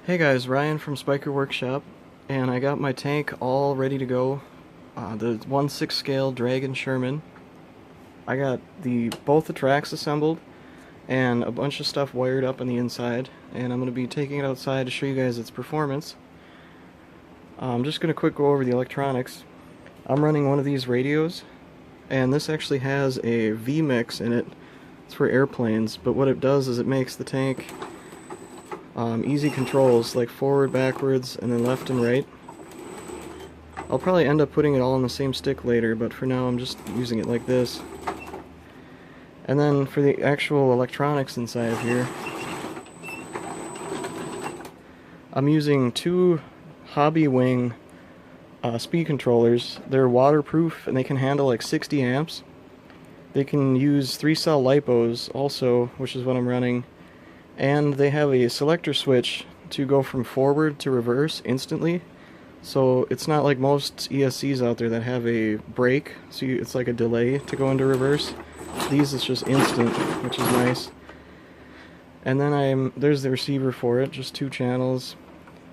Hey guys, Ryan from Spyker Workshop, and I got my tank all ready to go. The 1/6 scale Dragon Sherman. I got both the tracks assembled and a bunch of stuff wired up on the inside, and I'm going to be taking it outside to show you guys its performance. I'm just going to quick go over the electronics. I'm running one of these radios, and this actually has a V-Mix in it. It's for airplanes, but what it does is it makes the tank easy controls, like forward, backwards, and then left and right. I'll probably end up putting it all on the same stick later, but for now I'm just using it like this. And then for the actual electronics inside of here, I'm using two Hobby Wing speed controllers. They're waterproof and they can handle like 60 amps. They can use 3-cell LiPos also, which is what I'm running. And they have a selector switch to go from forward to reverse instantly. So it's not like most ESCs out there that have a brake, so it's like a delay to go into reverse. These is just instant, which is nice. And then there's the receiver for it, just 2 channels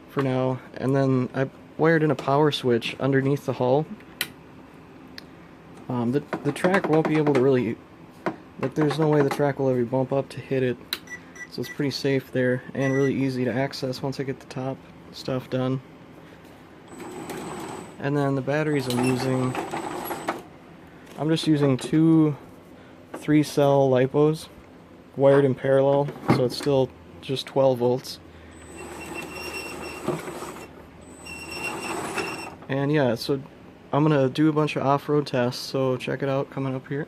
for now. And then I wired in a power switch underneath the hull. The track won't be able to really, like, there's no way the track will ever bump up to hit it. So it's pretty safe there and really easy to access once I get the top stuff done. And then the batteries I'm just using 2 3-cell LiPos wired in parallel, so it's still just 12 volts. And yeah, so I'm gonna do a bunch of off-road tests, so check it out coming up here.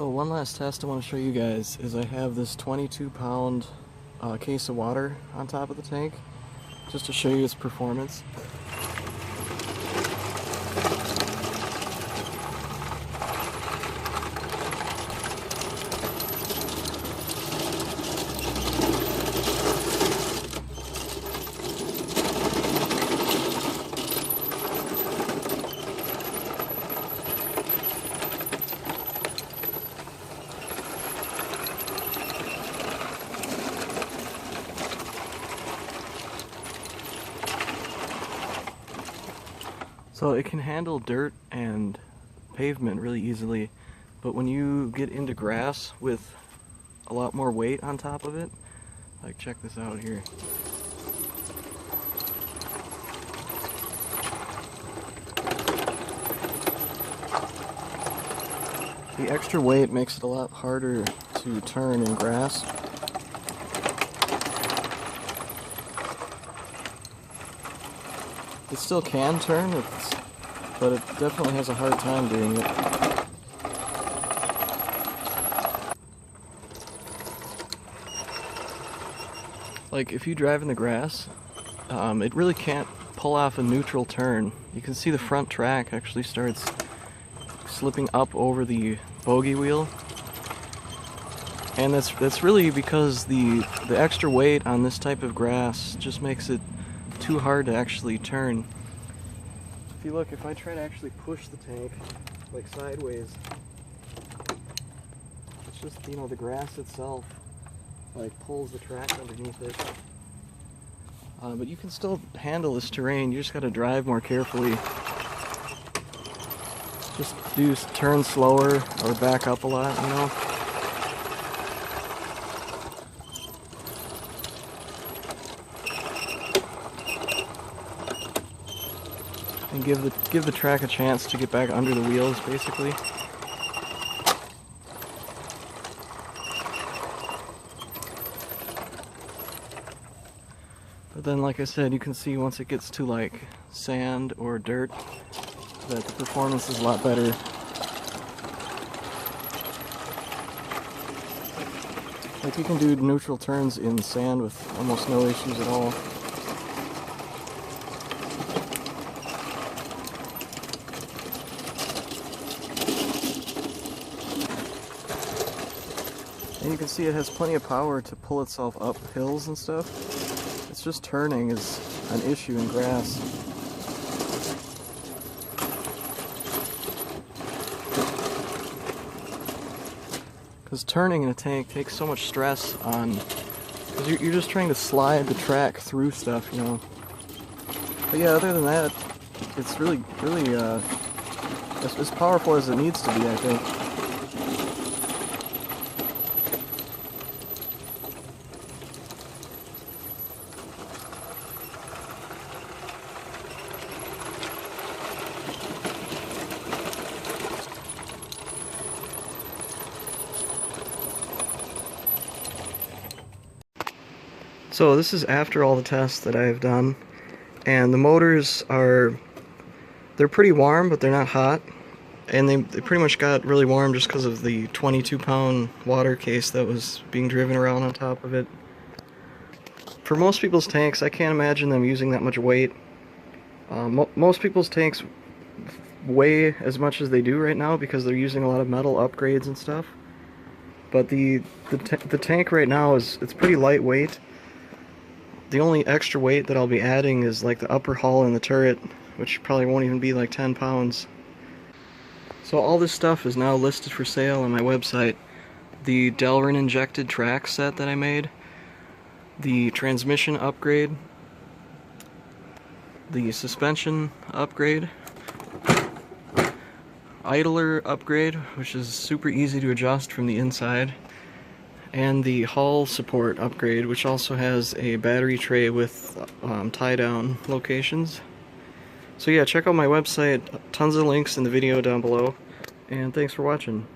So one last test I want to show you guys is I have this 22-pound case of water on top of the tank, just to show you its performance. So it can handle dirt and pavement really easily, but when you get into grass with a lot more weight on top of it, like check this out here. The extra weight makes it a lot harder to turn in grass. It still can turn, but it definitely has a hard time doing it. Like if you drive in the grass, it really can't pull off a neutral turn. You can see the front track actually starts slipping up over the bogey wheel. And that's really because the extra weight on this type of grass just makes it too hard to actually turn. If you look, if I try to actually push the tank like sideways, it's just, you know, the grass itself like pulls the track underneath it. But you can still handle this terrain, you just gotta drive more carefully. Just turn slower or back up a lot, you know. And give the track a chance to get back under the wheels, basically. But then, like I said, you can see once it gets to like sand or dirt that the performance is a lot better. Like you can do neutral turns in sand with almost no issues at all. And you can see it has plenty of power to pull itself up hills and stuff. It's just turning is an issue in grass. Because turning in a tank takes so much stress on, because you're just trying to slide the track through stuff, you know. But yeah, other than that, it's really as powerful as it needs to be, I think. So this is after all the tests that I've done, and the motors they're pretty warm, but they're not hot, and they pretty much got really warm just because of the 22-pound water case that was being driven around on top of it. For most people's tanks, I can't imagine them using that much weight. Most people's tanks weigh as much as they do right now because they're using a lot of metal upgrades and stuff. But the tank right now it's pretty lightweight. The only extra weight that I'll be adding is like the upper hull and the turret, which probably won't even be like 10 pounds. So all this stuff is now listed for sale on my website. The Delrin injected track set that I made, the transmission upgrade, the suspension upgrade, idler upgrade, which is super easy to adjust from the inside, and the hull support upgrade, which also has a battery tray with tie-down locations. So yeah, check out my website, tons of links in the video down below, and thanks for watching.